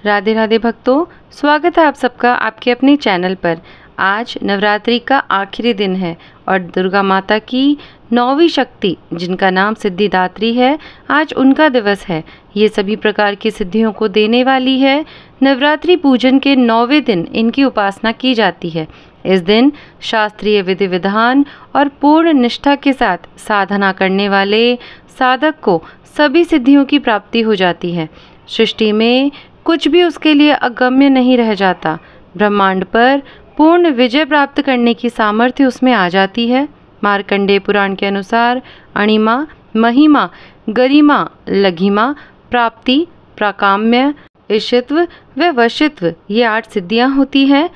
राधे राधे भक्तों, स्वागत है आप सबका आपके अपने चैनल पर। आज नवरात्रि का आखिरी दिन है और दुर्गा माता की 9वीं शक्ति जिनका नाम सिद्धिदात्री है, आज उनका दिवस है। ये सभी प्रकार की सिद्धियों को देने वाली है। नवरात्रि पूजन के 9वें दिन इनकी उपासना की जाती है। इस दिन शास्त्रीय विधि विधान और पूर्ण निष्ठा के साथ साधना करने वाले साधक को सभी सिद्धियों की प्राप्ति हो जाती है। सृष्टि में कुछ भी उसके लिए अगम्य नहीं रह जाता। ब्रह्मांड पर पूर्ण विजय प्राप्त करने की सामर्थ्य उसमें आ जाती है। मार्कंडेय पुराण के अनुसार अणिमा, महिमा, गरिमा, लघिमा, प्राप्ति, प्राकाम्य, ईशित्व व वशित्व ये 8 सिद्धियां होती हैं।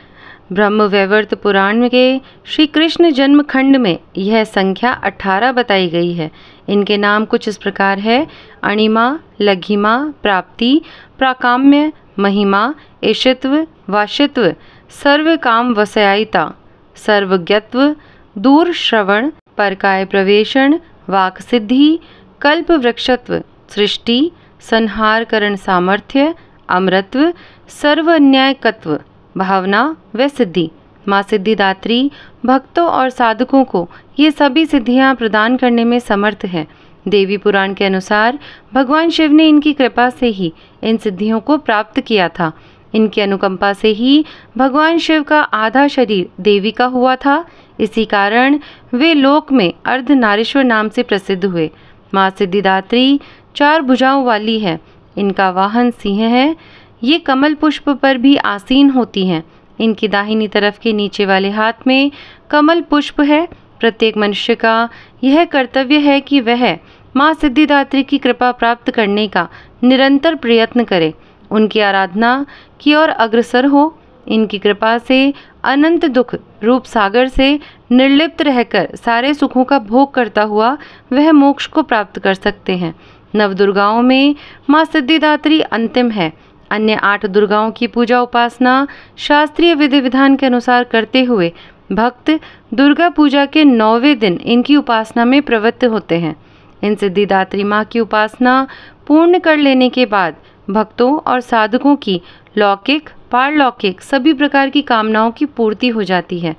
ब्रह्म वैवर्त पुराण के श्री कृष्ण जन्म खंड में यह संख्या 18 बताई गई है। इनके नाम कुछ इस प्रकार है: अणिमा, लघिमा, प्राप्ति, प्राकाम्य, महिमा, ईशित्व, वाशित्व, सर्व काम वसयायिता, सर्वज्ञत्व, दूर श्रवण, परकाय प्रवेशण, वाक सिद्धि, कल्प वृक्षत्व, सृष्टि, संहार करण सामर्थ्य, अमरत्व, सर्वन्यायकत्व, भावना व सिद्धि। माँ सिद्धिदात्री भक्तों और साधकों को ये सभी सिद्धियां प्रदान करने में समर्थ है। देवी पुराण के अनुसार भगवान शिव ने इनकी कृपा से ही इन सिद्धियों को प्राप्त किया था। इनकी अनुकंपा से ही भगवान शिव का आधा शरीर देवी का हुआ था। इसी कारण वे लोक में अर्धनारीश्वर नाम से प्रसिद्ध हुए। माँ सिद्धिदात्री 4 भुजाओं वाली है। इनका वाहन सिंह है। ये कमल पुष्प पर भी आसीन होती हैं। इनकी दाहिनी तरफ के नीचे वाले हाथ में कमल पुष्प है। प्रत्येक मनुष्य का यह कर्तव्य है कि वह माँ सिद्धिदात्री की कृपा प्राप्त करने का निरंतर प्रयत्न करे, उनकी आराधना की ओर अग्रसर हो। इनकी कृपा से अनंत दुख रूप सागर से निर्लिप्त रहकर सारे सुखों का भोग करता हुआ वह मोक्ष को प्राप्त कर सकते हैं। नवदुर्गाओं में माँ सिद्धिदात्री अंतिम है। अन्य 8 दुर्गाओं की पूजा उपासना शास्त्रीय विधि विधान के अनुसार करते हुए भक्त दुर्गा पूजा के 9वें दिन इनकी उपासना में प्रवृत्त होते हैं। इन सिद्धिदात्री माँ की उपासना पूर्ण कर लेने के बाद भक्तों और साधकों की लौकिक, पारलौकिक सभी प्रकार की कामनाओं की पूर्ति हो जाती है।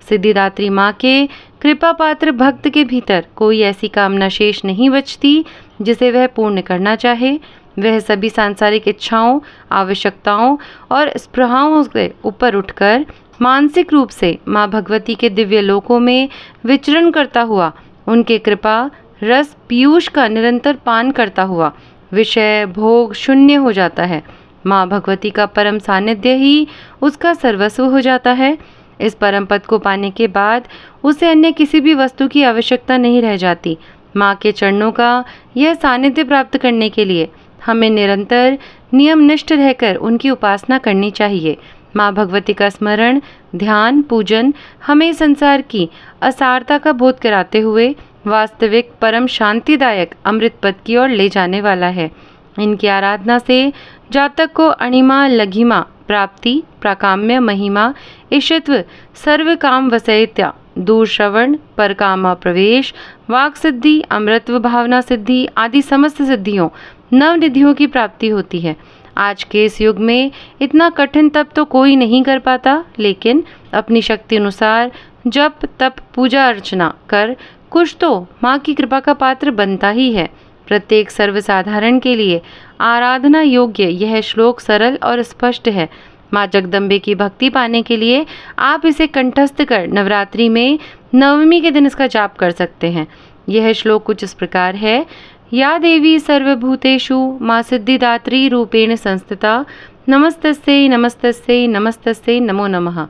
सिद्धिदात्री माँ के कृपा पात्र भक्त के भीतर कोई ऐसी कामना शेष नहीं बचती जिसे वह पूर्ण करना चाहे। वह सभी सांसारिक इच्छाओं, आवश्यकताओं और स्पृहाओं से ऊपर उठकर मानसिक रूप से माँ भगवती के दिव्य लोकों में विचरण करता हुआ, उनके कृपा रस पीयूष का निरंतर पान करता हुआ विषय भोग शून्य हो जाता है। माँ भगवती का परम सानिध्य ही उसका सर्वस्व हो जाता है। इस परम पद को पाने के बाद उसे अन्य किसी भी वस्तु की आवश्यकता नहीं रह जाती। माँ के चरणों का यह सानिध्य प्राप्त करने के लिए हमें निरंतर नियमनिष्ठ रहकर उनकी उपासना करनी चाहिए। माँ भगवती का स्मरण, ध्यान, पूजन हमें संसार की असारता का बोध कराते हुए वास्तविक परम शांतिदायक अमृत पद की ओर ले जाने वाला है। इनकी आराधना से जातक को अणिमा, लघिमा, प्राप्ति, प्राकाम्य, महिमा, ईशित्व, सर्व काम वसयित्या, दूर श्रवण, परकामा प्रवेश, वाक सिद्धि, अमृतत्व, भावना सिद्धि आदि समस्त सिद्धियों, नवनिधियों की प्राप्ति होती है। आज के इस युग में इतना कठिन तप तो कोई नहीं कर पाता, लेकिन अपनी शक्ति अनुसार जप, तप, पूजा अर्चना कर कुछ तो माँ की कृपा का पात्र बनता ही है। प्रत्येक सर्वसाधारण के लिए आराधना योग्य यह श्लोक सरल और स्पष्ट है। माँ जगदम्बे की भक्ति पाने के लिए आप इसे कंठस्थ कर नवरात्रि में 9वीं के दिन इसका जाप कर सकते हैं। यह श्लोक कुछ इस प्रकार है: या देवी सर्वभूतेषु माँ सिद्धिदात्री रूपेण संस्थिता, नमस्तस्यै नमस्तस्यै नमस्तस्यै नमो नमः।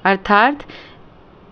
अर्थात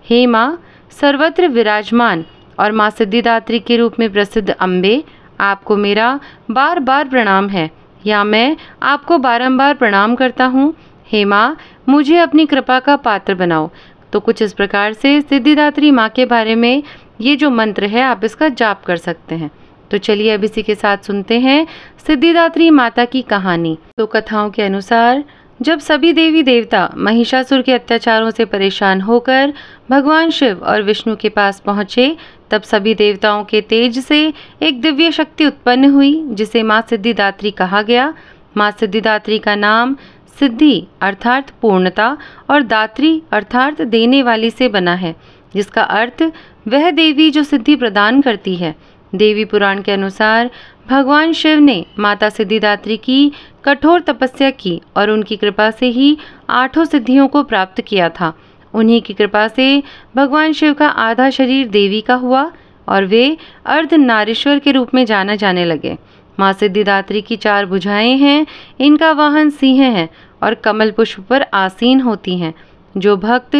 हे माँ सर्वत्र विराजमान और माँ सिद्धिदात्री के रूप में प्रसिद्ध अम्बे, आपको मेरा बार बार प्रणाम है, या मैं आपको बारंबार प्रणाम करता हूँ। हे माँ मुझे अपनी कृपा का पात्र बनाओ। तो कुछ इस प्रकार से सिद्धिदात्री माँ के बारे में ये जो मंत्र है आप इसका जाप कर सकते हैं। तो चलिए अब इसी के साथ सुनते हैं सिद्धिदात्री माता की कहानी। तो कथाओं के अनुसार जब सभी देवी देवता महिषासुर के अत्याचारों से परेशान होकर भगवान शिव और विष्णु के पास पहुँचे, तब सभी देवताओं के तेज से एक दिव्य शक्ति उत्पन्न हुई जिसे माँ सिद्धिदात्री कहा गया। माँ सिद्धिदात्री का नाम सिद्धि अर्थात पूर्णता और दात्री अर्थात देने वाली से बना है, जिसका अर्थ वह देवी जो सिद्धि प्रदान करती है। देवी पुराण के अनुसार भगवान शिव ने माता सिद्धिदात्री की कठोर तपस्या की और उनकी कृपा से ही 8 सिद्धियों को प्राप्त किया था। उन्हीं की कृपा से भगवान शिव का आधा शरीर देवी का हुआ और वे अर्धनारीश्वर के रूप में जाना जाने लगे। माँ सिद्धिदात्री की 4 भुजाएं हैं, इनका वाहन सिंह है और कमल पुष्प पर आसीन होती हैं। जो भक्त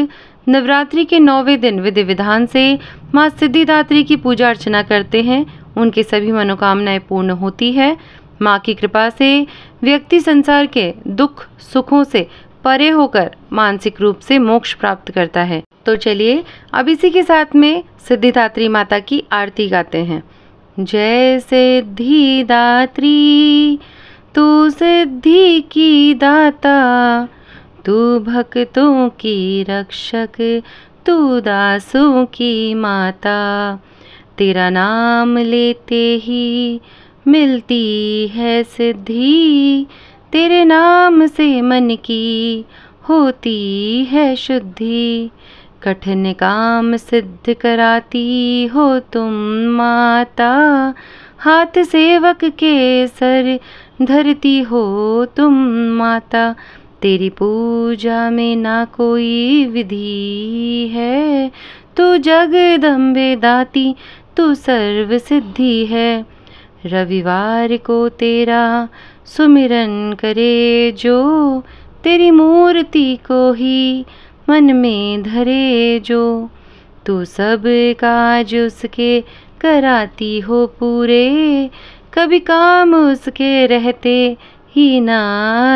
नवरात्रि के 9वें दिन विधि विधान से माँ सिद्धिदात्री की पूजा अर्चना करते हैं, उनकी सभी मनोकामनाएं पूर्ण होती है। माँ की कृपा से व्यक्ति संसार के दुख सुखों से परे होकर मानसिक रूप से मोक्ष प्राप्त करता है। तो चलिए अब इसी के साथ में सिद्धिदात्री माता की आरती गाते हैं। जय सिद्धिदात्री तू सिद्धि की दाता, तू भक्तों की रक्षक, तू दासों की माता। तेरा नाम लेते ही मिलती है सिद्धि, तेरे नाम से मन की होती है शुद्धि। कठिन काम सिद्ध कराती हो तुम माता, हाथ सेवक के सर धरती हो तुम माता। तेरी पूजा में ना कोई विधि है, तू जगदम्बे दाती, तू सर्व सिद्धि है। रविवार को तेरा सुमिरन करे जो, तेरी मूर्ति को ही मन में धरे जो। तू सब काज उसके कराती हो पूरे, कभी काम उसके रहते ही ना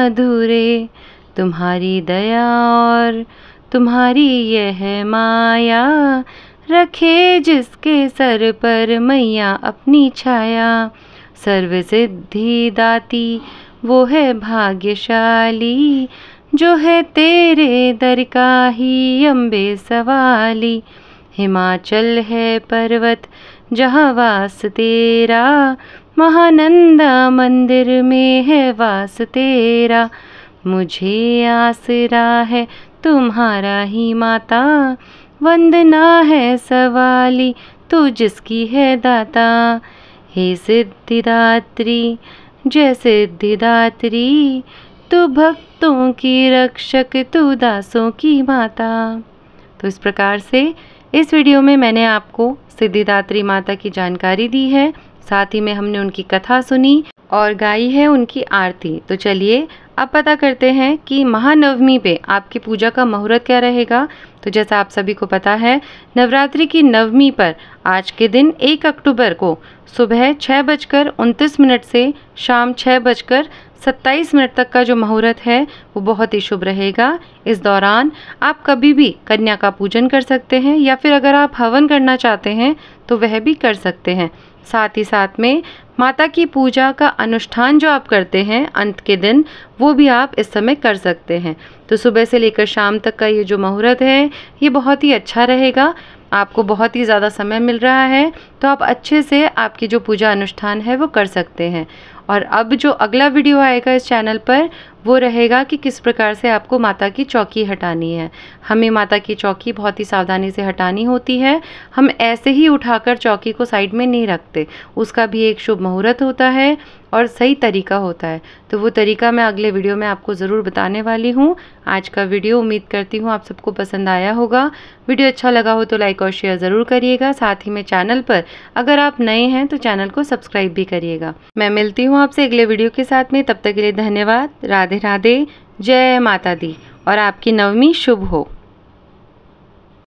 अधूरे। तुम्हारी दया और तुम्हारी यह माया, रखे जिसके सर पर मैया अपनी छाया। सर्व सिद्धि दाती वो है भाग्यशाली, जो है तेरे दर का ही अम्बे सवाली। हिमाचल है पर्वत जहाँ वास तेरा, महानंदा मंदिर में है वास तेरा। मुझे आसरा है तुम्हारा ही माता, वंदना है सवाली तू जिसकी है दाता। हे सिद्धिदात्री जय सिद्धिदात्री, तू भक्तों की रक्षक, तू दासों की माता। तो इस प्रकार से इस वीडियो में मैंने आपको सिद्धिदात्री माता की जानकारी दी है, साथ ही में हमने उनकी कथा सुनी और गाई है उनकी आरती। तो चलिए अब पता करते हैं कि महानवमी पे आपकी पूजा का मुहूर्त क्या रहेगा। तो जैसा आप सभी को पता है, नवरात्रि की नवमी पर आज के दिन 1 अक्टूबर को सुबह 6:29 से शाम 6:27 तक का जो मुहूर्त है वो बहुत ही शुभ रहेगा। इस दौरान आप कभी भी कन्या का पूजन कर सकते हैं या फिर अगर आप हवन करना चाहते हैं तो वह भी कर सकते हैं। साथ ही साथ में माता की पूजा का अनुष्ठान जो आप करते हैं अंत के दिन, वो भी आप इस समय कर सकते हैं। तो सुबह से लेकर शाम तक का ये जो मुहूर्त है ये बहुत ही अच्छा रहेगा। आपको बहुत ही ज़्यादा समय मिल रहा है, तो आप अच्छे से आपकी जो पूजा अनुष्ठान है वो कर सकते हैं। और अब जो अगला वीडियो आएगा इस चैनल पर वो रहेगा कि किस प्रकार से आपको माता की चौकी हटानी है। हमें माता की चौकी बहुत ही सावधानी से हटानी होती है। हम ऐसे ही उठाकर चौकी को साइड में नहीं रखते, उसका भी एक शुभ मुहूर्त होता है और सही तरीका होता है। तो वो तरीका मैं अगले वीडियो में आपको ज़रूर बताने वाली हूँ। आज का वीडियो उम्मीद करती हूँ आप सबको पसंद आया होगा। वीडियो अच्छा लगा हो तो लाइक और शेयर ज़रूर करिएगा। साथ ही में चैनल पर अगर आप नए हैं तो चैनल को सब्सक्राइब भी करिएगा। मैं मिलती हूँ आपसे अगले वीडियो के साथ में, तब तक के लिए धन्यवाद। राधे राधे, जय माता दी और आपकी नवमी शुभ हो।